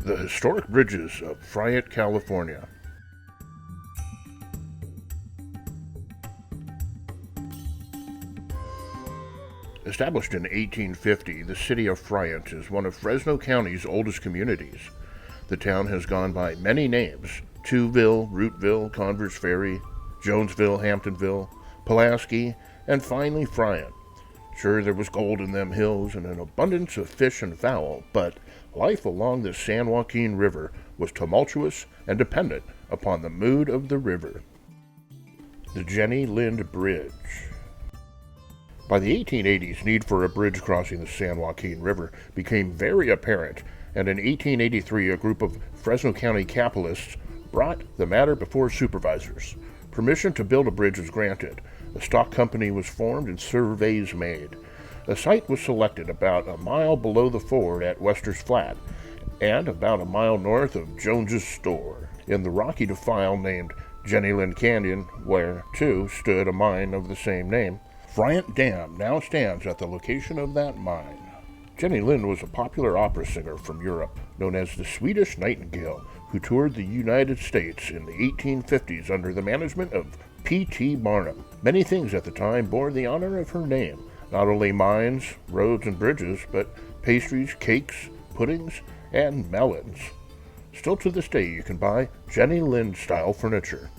The historic bridges of Friant, California. Established in 1850, the city of Friant is one of Fresno County's oldest communities. The town has gone by many names: Twoville, Rootville, Converse Ferry, Jonesville, Hamptonville, Pollasky, and finally Friant. Sure, there was gold in them hills and an abundance of fish and fowl, but life along the San Joaquin River was tumultuous and dependent upon the mood of the river. The Jenny Lind Bridge. By the 1880s, need for a bridge crossing the San Joaquin River became very apparent, and in 1883 a group of Fresno County capitalists brought the matter before supervisors. Permission to build a bridge was granted. A stock company was formed and surveys made. A site was selected about a mile below the ford at Wester's Flat and about a mile north of Jones's store in the rocky defile named Jenny Lind Canyon, where, too, stood a mine of the same name. Friant Dam now stands at the location of that mine. Jenny Lind was a popular opera singer from Europe, known as the Swedish Nightingale, who toured the United States in the 1850s under the management of P.T. Barnum. Many things at the time bore the honor of her name, not only mines, roads, and bridges, but pastries, cakes, puddings, and melons. Still to this day you can buy Jenny Lind-style furniture.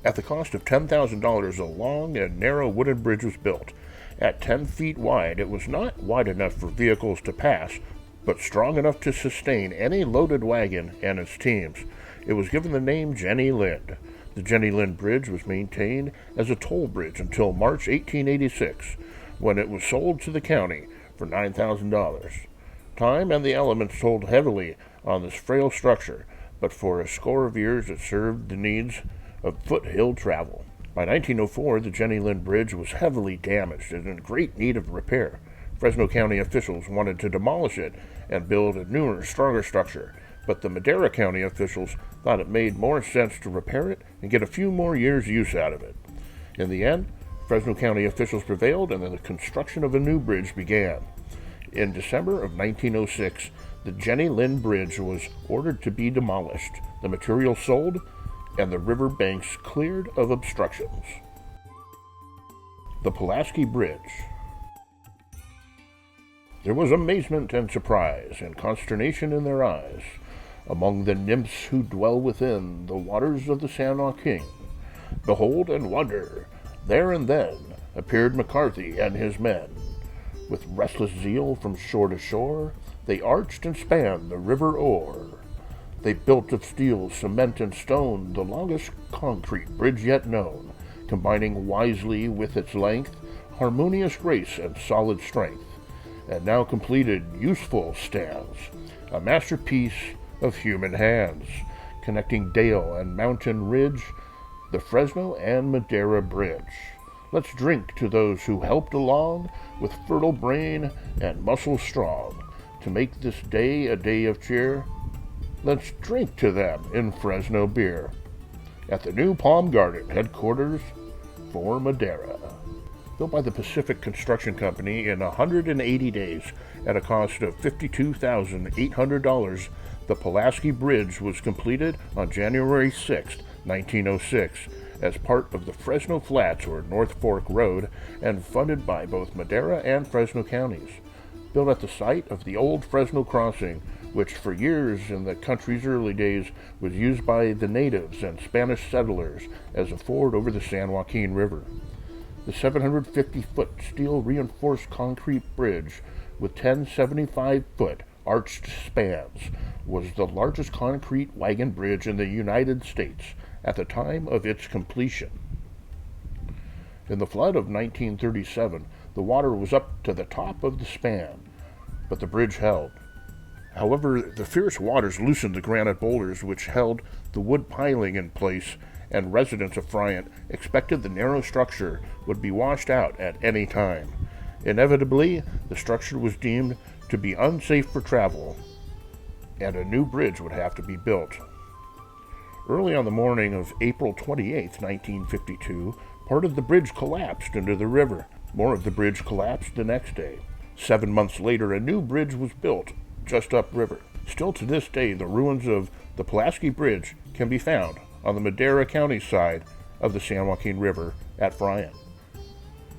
At the cost of $10,000, a long and narrow wooden bridge was built. At 10 feet wide, it was not wide enough for vehicles to pass, but strong enough to sustain any loaded wagon and its teams. It was given the name Jenny Lind. The Jenny Lind Bridge was maintained as a toll bridge until March 1886, when it was sold to the county for $9,000. Time and the elements told heavily on this frail structure, but for a score of years it served the needs of foothill travel. By 1904, the Jenny Lind Bridge was heavily damaged and in great need of repair. Fresno County officials wanted to demolish it and build a newer, stronger structure, but the Madera County officials thought it made more sense to repair it and get a few more years' use out of it. In the end, Fresno County officials prevailed and the construction of a new bridge began. In December of 1906, the Jenny Lind Bridge was ordered to be demolished, the material sold, and the river banks cleared of obstructions. The Pollasky Bridge. There was amazement and surprise and consternation in their eyes among the nymphs who dwell within the waters of the San Joaquin. Behold and wonder, there and then appeared McCarthy and his men. With restless zeal from shore to shore, they arched and spanned the river o'er. They built of steel, cement, and stone the longest concrete bridge yet known, combining wisely with its length, harmonious grace, and solid strength, and now completed useful stands, a masterpiece of human hands, connecting dale and mountain ridge, the Fresno and Madera Bridge. Let's drink to those who helped along with fertile brain and muscle strong to make this day a day of cheer. Let's drink to them in Fresno beer at the new Palm Garden headquarters for Madera. Built by the Pacific Construction Company in 180 days at a cost of $52,800, the Pollasky Bridge was completed on January 6, 1906, as part of the Fresno Flats or North Fork Road and funded by both Madera and Fresno counties. Built at the site of the old Fresno Crossing, which for years in the country's early days was used by the natives and Spanish settlers as a ford over the San Joaquin River. The 750-foot steel-reinforced concrete bridge with 10 75-foot arched spans was the largest concrete wagon bridge in the United States at the time of its completion. In the flood of 1937, the water was up to the top of the span, but the bridge held. However, the fierce waters loosened the granite boulders which held the wood piling in place, and residents of Friant expected the narrow structure would be washed out at any time. Inevitably, the structure was deemed to be unsafe for travel, and a new bridge would have to be built. Early on the morning of April 28, 1952, part of the bridge collapsed into the river. More of the bridge collapsed the next day. 7 months later, a new bridge was built just upriver. Still to this day, the ruins of the Pollasky Bridge can be found on the Madera County side of the San Joaquin River at Friant.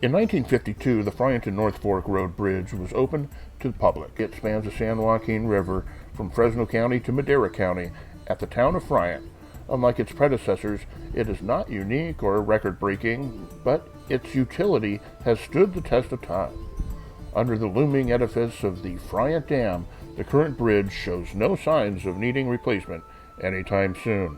In 1952, the Friant and North Fork Road Bridge was opened to the public. It spans the San Joaquin River from Fresno County to Madera County at the town of Friant. Unlike its predecessors, it is not unique or record-breaking, but its utility has stood the test of time. Under the looming edifice of the Friant Dam, the current bridge shows no signs of needing replacement anytime soon.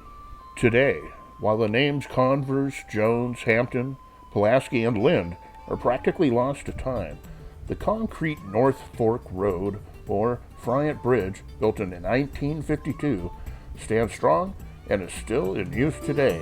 Today, while the names Converse, Jones, Hampton, Pollasky, and Lind are practically lost to time, the concrete North Fork Road, or Friant Bridge, built in 1952, stands strong and is still in use today.